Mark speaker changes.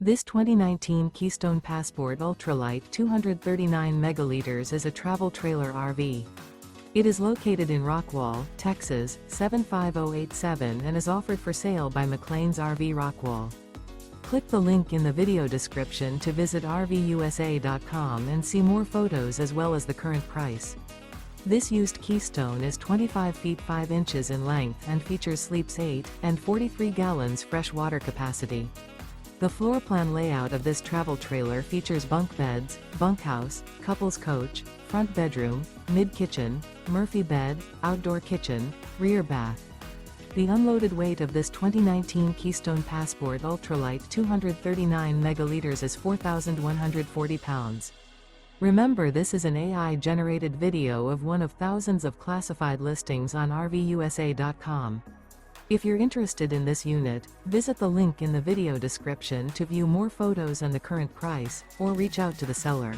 Speaker 1: This 2019 Keystone Passport ULTRALITE 239 megaliters is a travel trailer RV. It is located in Rockwall, Texas, 75087 and is offered for sale by McClain's RV Rockwall. Click the link in the video description to visit RVUSA.com and see more photos as well as the current price. This used Keystone is 25 feet 5 inches in length and features sleeps 8 and 43 gallons fresh water capacity. The floor plan layout of this travel trailer features bunk beds, bunkhouse, couples coach, front bedroom, mid-kitchen, Murphy bed, outdoor kitchen, rear bath. The unloaded weight of this 2019 Keystone Passport ULTRALITE 239 megaliters is 4,140 pounds. Remember, this is an AI-generated video of one of thousands of classified listings on RVUSA.com. If you're interested in this unit, visit the link in the video description to view more photos and the current price, or reach out to the seller.